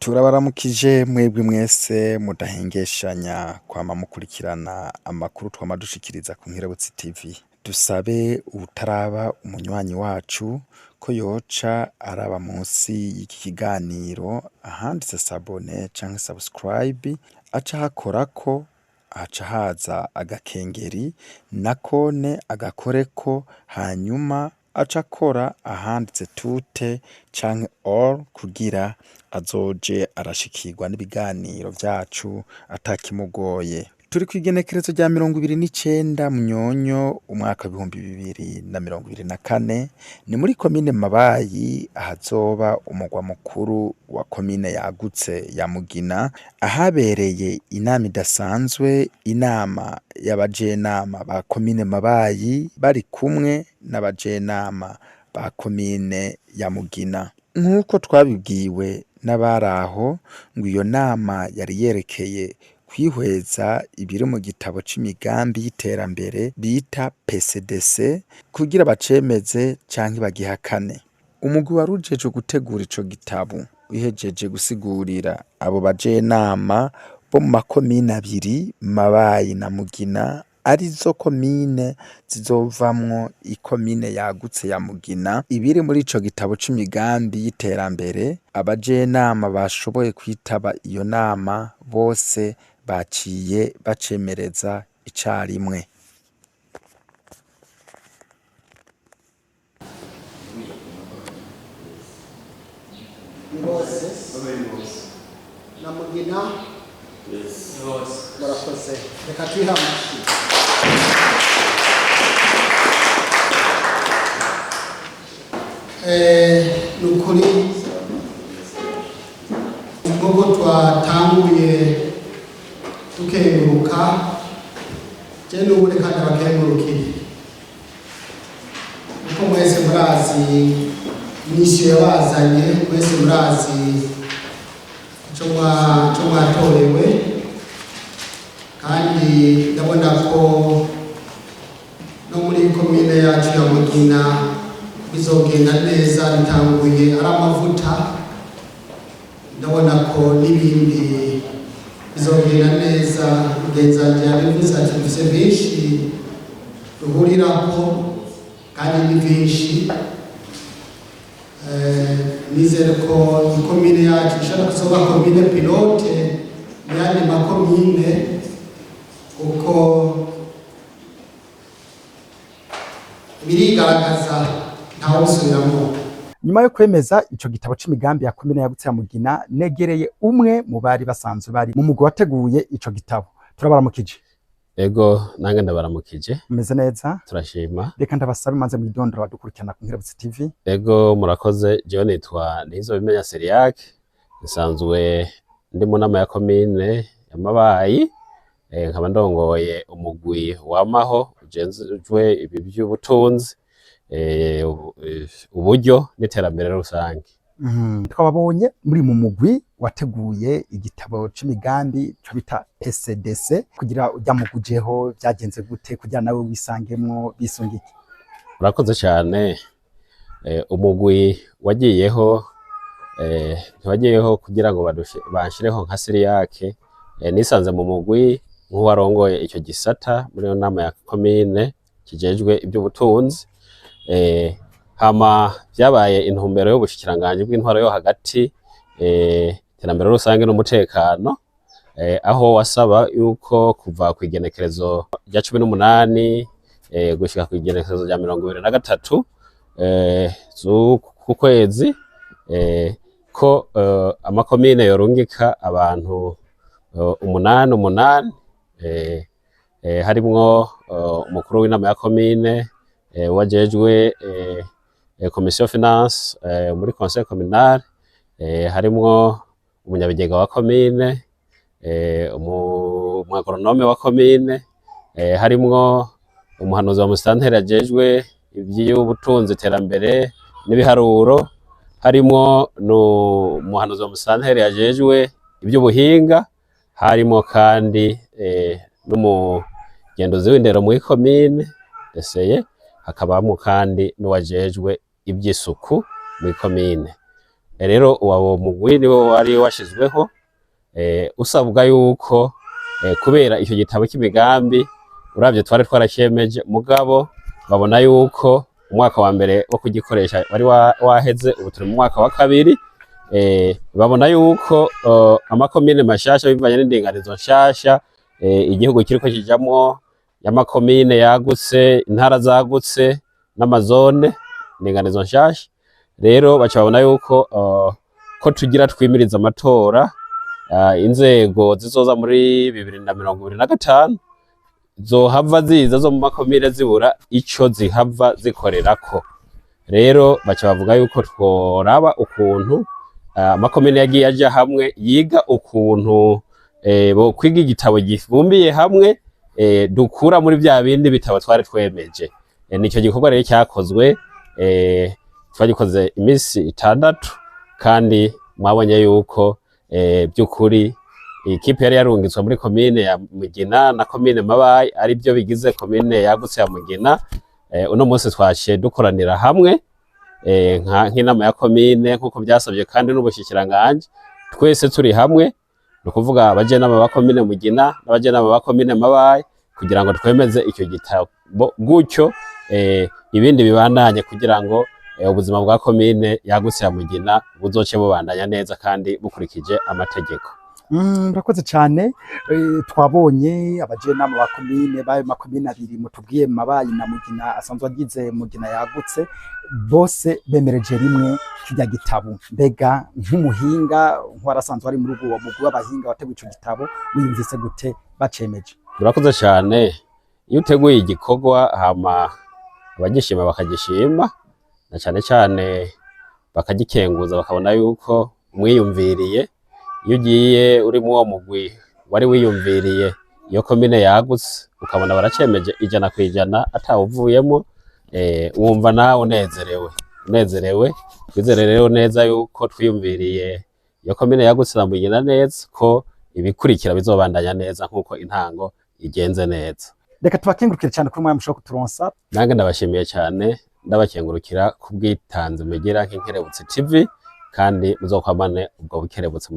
Turabaramukije mwebwe mwese mudahengeshanya kwama mukurikirana amakuru twama dushikiriza ku Nkerebutsi TV. Dusabe uwutaraba umunywanyi wacu ko yoca araba munsi y'iki kiganiro ahanditse sabone canke subscribe, aca hakorako, haca haza agakengeri nakone agakoreko, hanyuma aca akora ahanditse tute canke all kugira azoje arashikirwa n'ibiganiro vyacu atakimugoye. Turi kw'igenekerezo rya 29 Munyonyo umwaka w'2024, ni muri komine Mabayi ahazoba umugwa mukuru wa komine yagutse ya Mugina, ahabereye inama idasanzwe, inama y'abajenama ba komine Mabayi bari kumwe n'abajenama ba komine ya Mugina. Nk'uko twabibwiwe n'abaraho ngo iyo nama yari yerekeye kwihweza ibiri mu gitabo c'imigambi y'iterambere bita PCDC kugira bacemeze canke bagihakane. Umugwi warujejwe gutegura ico gitabo wihejeje gusigurira abo bajenama bo mu makomine abiri Mabayi na Mugina, arizo komine zizovamwo ikomine yagutse ya Mugina, ibiri muri ico gitabo c'imigambi y'iterambere. Abajenama bashoboye kwitaba iyo nama bose baciye bacemereza icarimwe. Bose na Mugina murakoze, reka twihe amashyi. Nukuri ubwo twatanguye tukenguruka, je n'ubu reka ndabakengurukire kuko mwese murazi misiyo yabazanye, mwese murazi ico mwatorewe, kandi ndabona ko no muri komine yacu ya Mugina bizogenda neza, bitanguye ari amavuta. Ndabona ko n'ibindi bizogenda neza. Mugenzi yabivuze ati dufise byinshi duhurirako kandi ni byinshi. Nizere ko ikomine yacu ishobora kuzoba komine pilote mu yandi makomine, kuko birigaragaza ntawusubiramo. Nyuma yo kwemeza ico gitabo c'imigambi ya komine yagutse ya Mugina, negereye umwe mu bari basanzwe bari mu mugwi wateguye ico gitabo. Turabaramukije. Ego, nange ndabaramukije. Meze neza? Turashima. Reka ndabasabe manze mwidondora badukurikirana ku Nkerebutsi TV. Ego, murakoze. Jewe nitwa Nizobimenya Siriac, nsanzwe ndi mu nama ya komine ya Mabayi, nkaba ndongoye umugwi wamaho ujejwe ibi by'ubutunzi, uburyo n'iterambere rusange. Twababonye muri mu mugwi wateguye igitabo c'imigambi cyo bita PCDC, kugira ujya mugujeho byagenze gute kugira nawe wisangemwo bisungike? Murakoze cyane. Umugwi wagiyeho ntiwagiyeho kugira ngo banshireho nka Siriac, nisanze mu mugwi nk'uwarongoye icyo gisata muri yo nama ya komine kijejwe iby'ubutunzi. Hama byabaye intumbero y'ubushikiranganje bw'intwaro yo hagati, iterambere rusange n'umutekano, aho wasaba yuko kuva ku igenekerezo rya 18 gushika ku igenekerezo rya 23 ku kwezi, ko amakomine yorungika abantu 8 harimwo umukuru w'inama ya komine, wajejwe komisiyo finance muri conseil communal, harimwo umunyabigega wa komine, umwagoronome wa komine, harimwo umuhanuzi wa musitanteri ajejwe iby'ubutunzi, iterambere n'ibiharuro, harimwo n'umuhanuzi wa musitanteri ajejwe iby'ubuhinga, harimo kandi n'umugenduzi w'indero muri komine hakabamo kandi n'uwajejwe iby'isuku muri komine. rero uwo mugwi niwo wari washizweho usabwa yuko kubera icyo gitabo cy'imigambi uravye twari twaracemeje mugabo babona yuko umwaka wa mbere wo kugikoresha wari waheze, ubu turi mu mwaka wa kabiri. Babona yuko amakomine mashasha bivanye n'indinganizo nshasha igihugu kiriko kijamwo y'amakomine yagutse, intara zagutse n'amazone, indinganizo nshasha. Rero baca babona yuko ko tugira twimiriza amatora inzego zizoza muri 2025 zohava ziza zo mu makomine zibura ico zihava zikorerako. Rero baca bavuga yuko tworaba ukuntu amakomine yagiye aja hamwe yiga ukuntu bo kwiga igitabo gifumbiye hamwe dukura muri bya bindi bitabo twari twemeje. Nico gikorwa rero cyakozwe twagikoze imisi 6 kandi mwabonye yuko by'ukuri ikipe yari yarungitswe muri komine ya Mugina na komine Mabayi ari byo bigize komine yagutse ya Mugina. Uno munsi twaciye dukoranira hamwe nk'inama ya komine nkuko byasabye kandi n'ubushikiranganje twese turi hamwe, no kuvuga abajenama ba komine Mugina n'abajenama ba komine Mabayi kugira ngo twemeze icyo gitabo gutyo ibindi bibandanye kugira ngo ubuzima bwa komine yagutse ya Mugina buzoce bubandanya neza kandi bukurikije amategeko. Murakoze cyane. Twabonye abajenama ba komine bayo makomine abiri mutubwiye Mabayi na Mugina asanzwe agize Mugina yagutse, bose bemereje rimwe kijya gitabo. Mbega nk'umuhinga nk'warasanzwe ari muri uwo mugwi w'abahinga wateguye ico gitabo wiyumvise gute bacemeje? Murakoze cyane. Iyo uteguye igikorwa hama abagishima bakagishima na cyane cyane bakagikenguza bakabona yuko umwiyumviriye. Iyo ugiye uri mu wo mugwi wari wiyumviriye iyo komine yagutse ukabona baracemeje 100% atawuvuyemo, wumva nawe unezerewe. Twizere rero neza yuko twiyumviriye iyo komine yagutse na Mugina neza ko ibikurikira bizobandanya neza nkuko intango igenze neza. Reka tubakengurukire cyane kuri mwaya mushobora kuturonsa. Nange ndabashimiye cyane, ndabakengurukira kubwitanze mugira nk'Inkerebutsi TV kandi muzokwamane ubwo bukerebutse.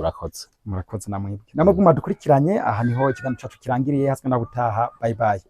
Murakoze namwe. Namwe guma dukurikiranye, aha niho ikiganiro cyacu kirangiriye, haswe na gutaha. Bye bye.